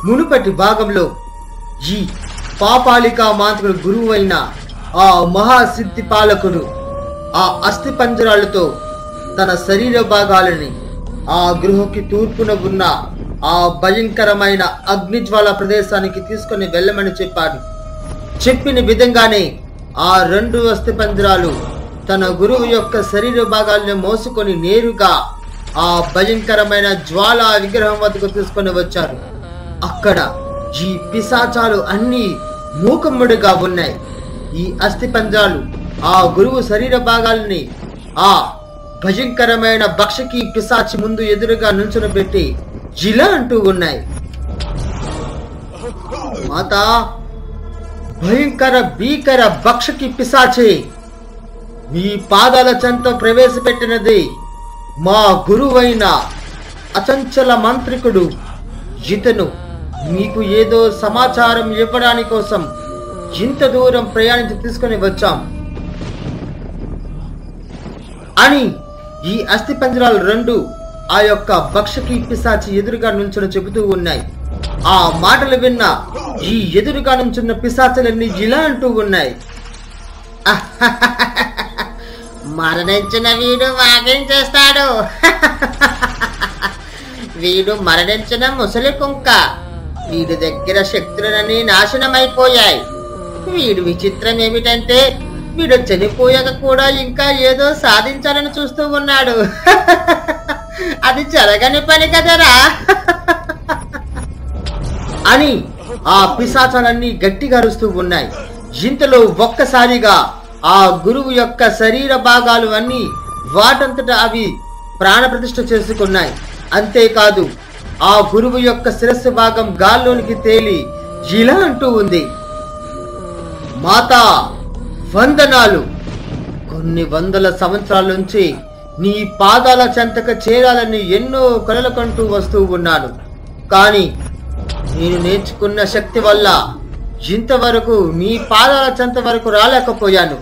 మునుపటి భాగంలో ఈ పాపాలికా మాంత్రికుడు గురువు అయిన ఆ మహాసిద్ధి పాలకుడు ఆ అస్థి పంజరాలతో తన శరీర భాగాలని ఆ గృహకి తూర్పున ఉన్న ఆ భయంకరమైన అగ్నిజ్వాల ప్రదేశానికి తీసుకుని వెళ్ళమని చెప్పాడు. చెప్పిన విధంగానే ఆ 2 అస్థి పంజరాలు తన గురువు యొక్క శరీర భాగాలను మోసుకొని నేరుగా ఆ భయంకరమైన జ్వాలా విగ్రహం వద్దకు తీసుకొని వచ్చారు. అక్కడ ఈ పిశాచాలు అన్ని మూకమ్ముడిగా ఉన్నాయి. ఈ అస్థి పంజరాలు ఆ గురువు శరీర భాగాలని ఆ భయంకరమైన భక్షకి పిశాచి ముందు ఎదురుగా నుంచుని పెట్టి జిలా అంటూ ఉన్నాయి. మాతా, భయంకర భీకర భక్షకి పిశాచి, మీ పాదాల చెంత ప్రవేశపెట్టినది మా గురువైన అచంచల మంత్రికుడు. ఇతను మీకు ఏదో సమాచారం ఇవ్వడానికి కోసం ఇంత దూరం ప్రయాణించి తీసుకొని వచ్చాం అని ఈ అస్థి పంజరాలు 2 ఆ యొక్క భక్షకి పిశాచి ఎదురుగా నుంచుని చెబుతూ ఉన్నాయి. ఆ మాటలు విన్న ఈ ఎదురుగా నుంచున్న పిశాచులన్నీ ఇలా అంటూ ఉన్నాయి. మరణించిన వీడు వాగ్యం చేస్తాడు. వీడు మరణించిన ముసలి కుంక. వీడి దగ్గర శక్తులన్నీ నాశనమైపోయాయి. వీడు విచిత్రం ఏమిటంటే వీడు చనిపోయాక కూడా ఇంకా ఏదో సాధించాలని చూస్తూ ఉన్నాడు. అది జరగని పని కదరా అని ఆ పిశాచాలన్నీ గట్టిగా అరుస్తూ ఉన్నాయి. ఇంతలో ఒక్కసారిగా ఆ గురువు యొక్క శరీర భాగాలు అన్ని వాటంతటా అవి ప్రాణప్రతిష్ఠ చేసుకున్నాయి. అంతేకాదు ఆ గురువు యొక్క శిరస్సు భాగం గాల్లోనికి తేలి ఇలా అంటూ ఉంది. మాతా, వందనాలు. కొన్ని వందల సంవత్సరాల నుంచి నీ పాదాల చెంతక చేరాలని ఎన్నో కలలు కంటూ వస్తూ ఉన్నాను. కానీ నేను నేర్చుకున్న శక్తి వల్ల ఇంతవరకు నీ పాదాల చెంత వరకు రాలేకపోయాను.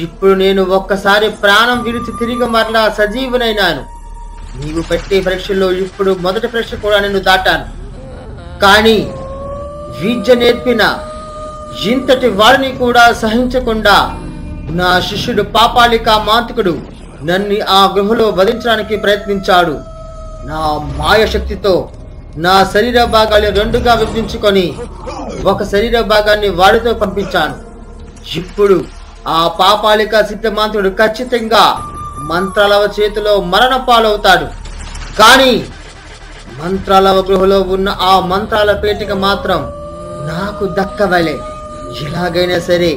ఇప్పుడు నేను ఒక్కసారి ప్రాణం విడిచి తిరిగి మరలా సజీవునైనాను. నీవు పెట్టే పరీక్షల్లో ఇప్పుడు మొదటి పరీక్ష కూడా నేను దాటాను. కానీ విద్య నేర్పిన ఇంతటి వారిని కూడా సహించకుండా నా శిష్యుడు పాపాలికా మాంత్రికుడు నన్ను ఆ గృహలో వధించడానికి ప్రయత్నించాడు. నా మాయ శక్తితో నా శరీర భాగాలు 2గా విభజించుకొని ఒక శరీర భాగాన్ని వాడితో పంపించాను. ఇప్పుడు ఆ పాపాలికా సిద్ధమాంత్రుడు ఖచ్చితంగా మంత్రాలవ చేతిలో మరణ పాలవుతాడు. కానీ మంత్రాలవ గృహలో ఉన్న ఆ మంత్రాల పేటిక మాత్రం నాకు దక్కవలే. ఎలాగైనా సరే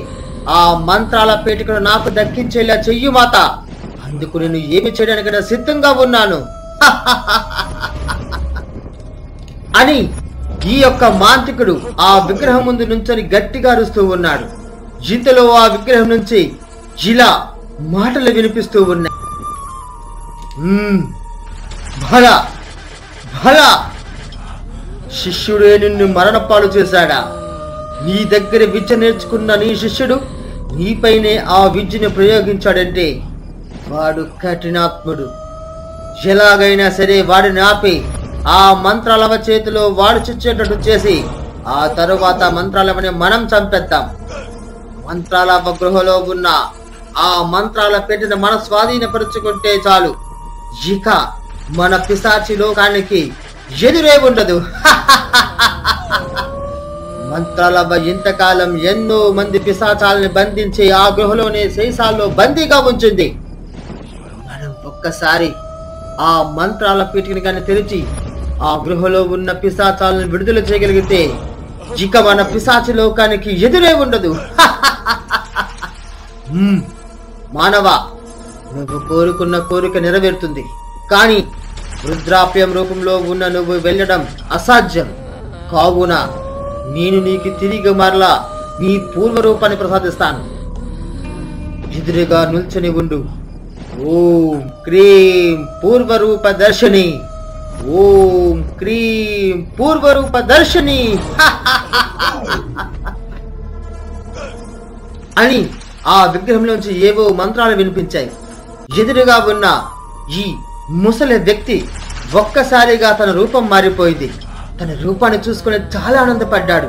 ఆ మంత్రాల పేటికను నాకు దక్కించేలా చెయ్యు మాత. అందుకు నేను ఏమి చేయడానికైనా సిద్ధంగా ఉన్నాను అని ఈ యొక్క మాంత్రికుడు ఆ విగ్రహం ముందు నుంచొని గట్టిగా అరుస్తూ ఉన్నాడు. ఇంతలో ఆ విగ్రహం నుంచి ఇలా మాటలు వినిపిస్తూ ఉన్నాయి. భల భల, శిష్యుడే నిన్ను మరణపాలు చేశాడా? నీ దగ్గర విద్య నేర్చుకున్న నీ శిష్యుడు నీపైనే ఆ విద్యను ప్రయోగించాడంటే వాడు కఠినాత్ముడు. ఎలాగైనా సరే వాడిని ఆపి ఆ మంత్రాలవ చేతిలో వాడు చిచ్చేటట్టు చేసి ఆ తరువాత మంత్రాలవని మనం చంపేద్దాం. మంత్రాలవ గృహలో ఉన్న ఆ మంత్రాల పెట్టిన మన స్వాధీనపరుచుకుంటే చాలు. ఇక మన పిశాచి లోకానికి ఎదురే ఉండదు. మంత్రాలవ ఇంతకాలం ఎన్నో మంది పిశాచాలను బంధించి ఆ గృహలోనే శేషాల్లో బందీగా ఉంచింది. మనం ఒక్కసారి ఆ మంత్రాల పీఠికని కానీ తెరిచి ఆ గృహలో ఉన్న పిశాచాలను విడుదల చేయగలిగితే ఇక మన పిశాచి లోకానికి ఎదురే ఉండదు. మానవ, నువ్వు కోరుకున్న కోరిక నెరవేరుతుంది. కానీ వృద్ధాప్యం రూపంలో ఉన్న నువ్వు వెళ్ళడం అసాధ్యం. కావున నేను నీకు తిరిగి మరలా నీ పూర్వరూపాన్ని ప్రసాదిస్తాను. ఎదురుగా నిల్చొని ఉండు. ఓం క్రీం పూర్వరూప దర్శిని, ఓం క్రీం పూర్వరూప దర్శిని అని ఆ విగ్రహంలోంచి ఏవో మంత్రాలు వినిపించాయి. ఎదురుగా ఉన్న ఈ ముసలి వ్యక్తి ఒక్కసారిగా తన రూపం మారిపోయింది. తన రూపాన్ని చూసుకుని చాలా ఆనందపడ్డాడు.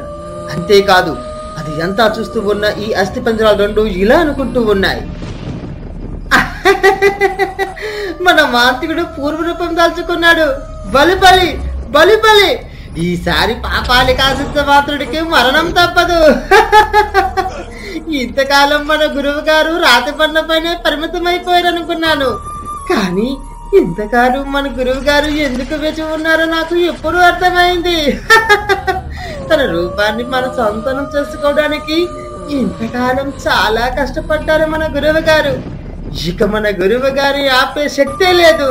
అంతేకాదు అది అంతా చూస్తూ ఉన్న ఈ అస్థిపంజరాలు రెండు ఇలా అనుకుంటూ ఉన్నాయి, మన మాంత్రికుడు పూర్వ రూపం దాల్చుకున్నాడు, బలి బలి బలి బలి, ఈసారి పాపాలి కాసిద్ద మాత్రుడికి మరణం తప్పదు. ఇంతకాలం మన గురువు గారు రాతి బండ పైనే పరిమితమైపోయారనుకున్నాను, కానీ ఇంతకాలం మన గురువు గారు ఎందుకు వేచి ఉన్నారో నాకు ఎప్పుడు అర్థమైంది. తన రూపాన్ని మన సొంతం చేసుకోవడానికి ఇంతకాలం చాలా కష్టపడ్డారు మన గురువు గారు. ఇక మన గురువు గారి ఆపే శక్తే లేదు.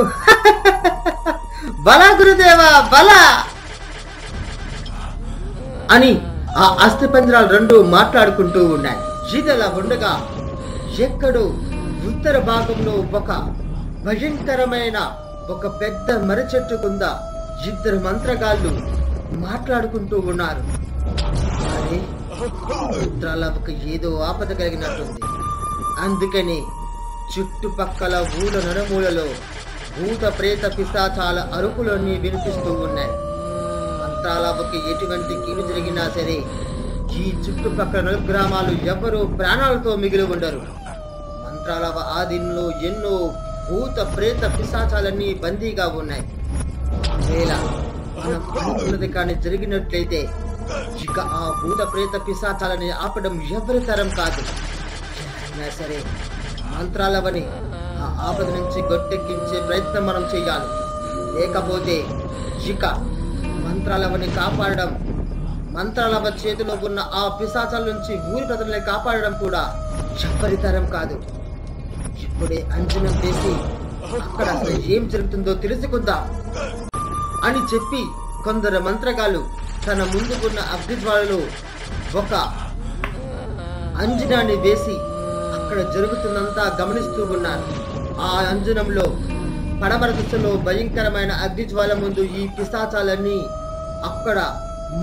బలా గురుదేవా బలా అని ఆ అస్థిపంజరాలు రెండు మాట్లాడుకుంటూ ఉన్నాయి. ఇదలా ఉండగా ఎక్కడో ఉత్తర భాగంలో ఒక భయంకరమైన ఒక పెద్ద మర్రి చెట్టు కింద ఇద్దరు మంత్రగాళ్ళు మాట్లాడుకుంటూ ఉన్నారు. అరే మంత్రాలకు ఏదో ఆపద కలిగినట్టుంది. అందుకని చుట్టుపక్కల ఊళ్ళ నడుమూలలో భూత ప్రేత పిశాచాల అరుపులన్నీ వినిపిస్తూ ఉన్నాయి. మంత్రాలకు ఎటువంటి కీడు జరిగినా సరే ఈ చుట్టుపక్కల 4 గ్రామాలు ఎవరూ ప్రాణాలతో మిగిలి ఉండరు. మంత్రాలవ ఆధీనంలో ఎన్నో భూత ప్రేత పిశాచాలన్నీ బందీగా ఉన్నాయి. ఒకవేళ మనం అనుకున్నది కానీ జరిగినట్లయితే ఇక ఆ భూత ప్రేత పిశాచాలని ఆపడం ఎవరి తరం కాదు. అయినా సరే మంత్రాలవని ఆ ఆపద నుంచి గట్టెక్కించే ప్రయత్నం మనం చేయాలి. లేకపోతే ఇక మంత్రాలవని కాపాడడం, మంత్రాలవ చేతిలో ఉన్న ఆ పిశాచాల నుంచి ఊరి ప్రజల్ని కాపాడడం కూడా ఎవరి తరం కాదు. ఇప్పుడే అంచనా వేసి అక్కడ అసలు ఏం జరుగుతుందో తెలుసుకుందాం అని చెప్పి కొందరు మంత్రగాళ్ళు తన ముందుకున్న అగ్నిజ్వాలలో ఒక అంజనాన్ని వేసి అక్కడ జరుగుతున్నంతా గమనిస్తూ ఉన్నారు. ఆ అంజనంలో పడమర దిశలో భయంకరమైన అగ్నిజ్వాల ముందు ఈ పిశాచాలన్నీ అక్కడ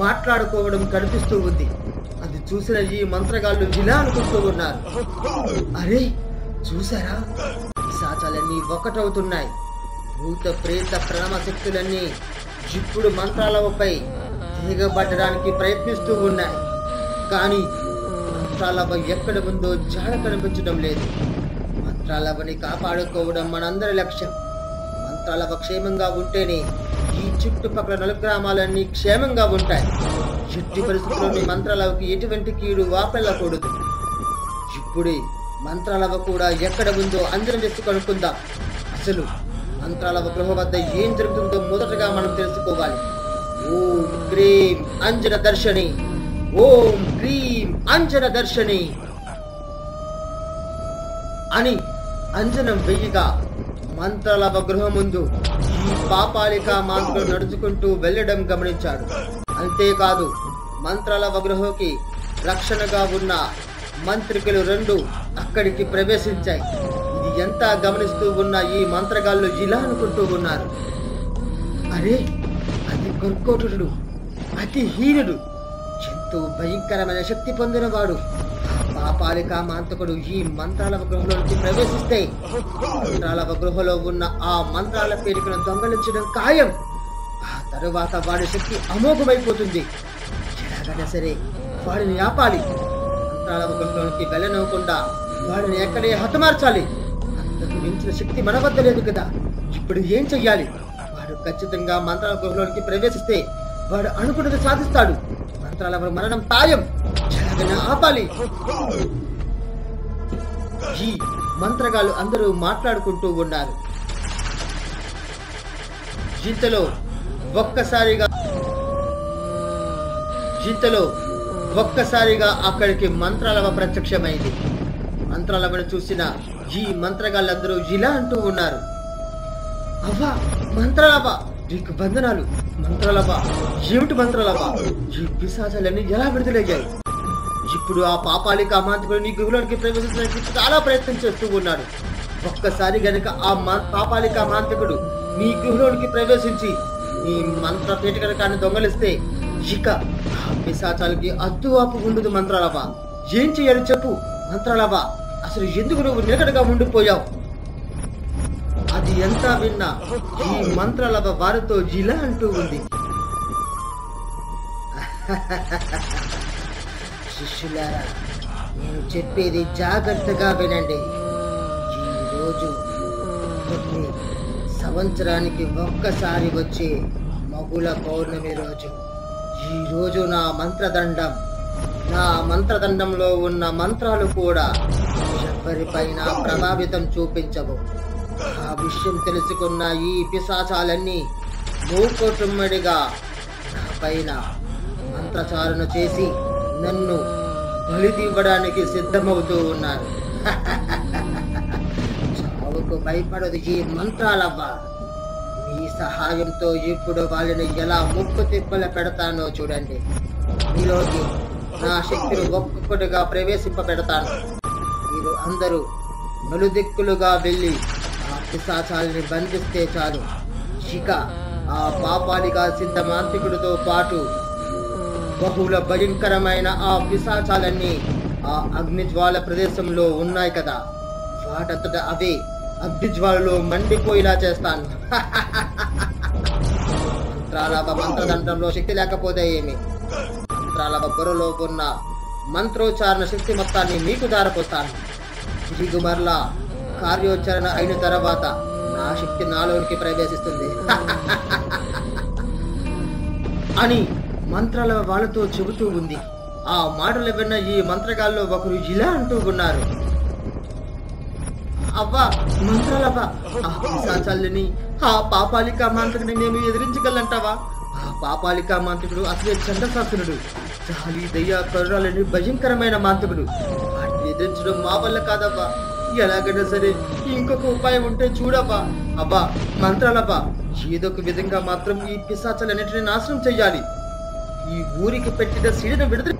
మాట్లాడుకోవడం కనిపిస్తూ ఉంది. అది చూసిన ఈ మంత్రగాళ్ళు ఇలా అనుకుంటూ ఉన్నారు, అరే చూసారా పిశాచాలన్నీ ఒకటవుతున్నాయి. భూత ప్రేత ప్రణమ శక్తులన్నీ ఇప్పుడు మంత్రాలవపై దిగబట్టడానికి ప్రయత్నిస్తూ ఉన్నాయి. కానీ మంత్రాలవ ఎక్కడ ఉందో జాడ కనిపించడం లేదు. మంత్రాలవని కాపాడుకోవడం మనందరి లక్ష్యం. మంత్రాలవ క్షేమంగా ఉంటేనే ఈ చుట్టుపక్కల 4 గ్రామాలన్నీ క్షేమంగా ఉంటాయి. చుట్టి పరిస్థితుల్లోని మంత్రాలవకి ఎటువంటి కీడు వాపెళ్ళకూడదు. ఇప్పుడే మంత్రాలవ కూడా ఎక్కడ ఉందో అందరం చేసి కనుక్కుందాం. అసలు మంత్రాలవ గృహ వద్ద ఏం జరుగుతుందో మొదటగా మనం తెలుసుకోవాలి. ఓం క్రీం అంజన దర్శని, ఓం క్రీం అంజన దర్శని అని అంజనం వెయ్యిగా మంత్రాలవ గృహ ముందు ఈ పాపాలిక మాంత్రులు నడుచుకుంటూ వెళ్లడం గమనించాడు. అంతేకాదు మంత్రాలవ గృహకి రక్షణగా ఉన్న మంత్రికులు 2 అక్కడికి ప్రవేశించాయి. ఇది ఎంత గమనిస్తూ ఉన్న ఈ మంత్రగాళ్ళు ఇలా అనుకుంటూ ఉన్నారు, అరే అతి కర్కోటుడు, అతి హీనుడు, ఎంతో భయంకరమైన శక్తి పొందినవాడు పాపాలిక మాంత్రికుడు ఈ మంత్రాలవ గృహలోకి ప్రవేశిస్తే మంత్రాలవ గృహలో ఉన్న ఆ మంత్రాల పేరుకును దొంగలించడం ఖాయం. ఆ తరువాత వాడి శక్తి అమోఘమైపోతుంది. ఎలాగైనా సరే వాడిని ఆపాలి. మంత్రాలవ గృహలోకి వెళ్ళనివ్వకుండా వాడిని ఎక్కడే హతమార్చాలి. అంతకు మించిన శక్తి మన వద్ద లేదు కదా. ఇప్పుడు ఏం చెయ్యాలి? వాడు ఖచ్చితంగా మంత్రాల గృహలోకి ప్రవేశిస్తే వాడు అనుకున్నది సాధిస్తాడు. మంత్రాలవ మరణం ఖాయం. ఎలాగైనా ఆపాలి. ఈ మంత్రగాళ్ళు అందరూ మాట్లాడుకుంటూ ఉన్నారు. ఇంతలో ఒక్కసారిగా అక్కడికి మంత్రాలవ ప్రత్యక్షమైంది. మంత్రాలవను చూసిన ఈ మంత్రగాళ్ళందరూ ఇలా అంటూ ఉన్నారు, అవ్వా మంత్రాలవ, నీకు బంధనాలు. మంత్రాలవ ఏమిటి మంత్రాలవ? ఈ పిశాచాలన్నీ ఎలా విడుదలయ్యాయి? ఇప్పుడు ఆ పాపాలిక మాంత్రికుడు నీ గృహలోకి ప్రవేశించడానికి చాలా ప్రయత్నం చేస్తూ ఉన్నాడు. ఒక్కసారి గనుక ఆ పాపాలిక మాంత్రికుడు నీ గృహలోనికి ప్రవేశించి నీ మంత్ర పేటికను దొంగలిస్తే ఇక ఆ పిశాచాలకి అద్దువాపు ఉండదు. మంత్రాలవ ఏం చెయ్యాలి చెప్పు? మంత్రాలవ అసలు ఎందుకు నువ్వు నిలకడగా ఉండిపోయావు? అది ఎంత విన్నా ఈ మంత్రాలవ వారితో ఇలా అంటూ ఉంది, శిష్యులారా, నేను చెప్పేది జాగ్రత్తగా వినండి. ఈరోజు ప్రతి సంవత్సరానికి ఒక్కసారి వచ్చే మగుల పౌర్ణమి రోజు. ఈ రోజు నా మంత్రదండంలో ఉన్న మంత్రాలు కూడా ఎవరిపైన ప్రభావితం చూపించవు. ఆ విషయం తెలుసుకున్న ఈ పిశాచాలన్నీ మూకుమ్మడిగా నా పైన మంత్రచారణ చేసి నన్ను బలిదివ్వడానికి సిద్ధమవుతూ ఉన్నారు. చావుకు భయపడదు ఈ మంత్రాలవ్వా. మీ సహాయంతో ఇప్పుడు వాళ్ళని ఎలా ముక్కు తిప్పల పెడతానో చూడండి. మీలోకి నా శక్తిని ఒక్కొక్కటిగా ప్రవేశింపబెడతాను. మీరు అందరూ నలుదిక్కులుగా వెళ్ళి ఆ పిశాచాలని బంధిస్తే చాలు. ఇక ఆ పాపాలిగా సిద్ధ మాంత్రికుడితో పాటు బహుళ భయంకరమైన ఆ పిశాచాలన్నీ ఆ అగ్నిజ్వాల ప్రదేశంలో ఉన్నాయి కదా, వాటంతట అవే అగ్నిజ్వాలలో మండిపోయేలా చేస్తాను. మంత్రదండంలో శక్తి లేకపోతే ఏమి, మంత్రాల బొర్రలో ఉన్న మంత్రోచ్చారణ శక్తి మొత్తాన్ని మీకు దారపోస్తాను. తిరిగి మరలా కార్యోచ్చారణ అయిన తర్వాత నా శక్తి నాలోనికి ప్రవేశిస్తుంది అని మంత్రాల వాళ్ళతో చెబుతూ ఉంది. ఆ మాటలు విన్న ఈ మంత్రగాల్లో ఒకరు ఇలా అంటూ ఉన్నారు, అవ్వా మంత్రాలవ్వా, ఆ పిశాచాలని ఆ పాపాలికా మాంత్రికుని మేము ఎదిరించగలంటావా? ఆ పాపాలికా మాంత్రికుడు అసలే చండశాసనుడు, జాలి దయ్య కరుణాలని భయంకరమైన మాంత్రికుడు. వాటిని ఎదిరించడం మా వల్ల కాదవ్వా. ఎలాగైనా సరే ఇంకొక ఉపాయం ఉంటే చూడవ్వా. అబ్బా మంత్రాలవ్వా, ఏదో ఒక విధంగా మాత్రం ఈ పిశాచాలన్నింటినీ నాశనం చెయ్యాలి. ఈ ఊరికి పెట్టిన సీడను విడుదల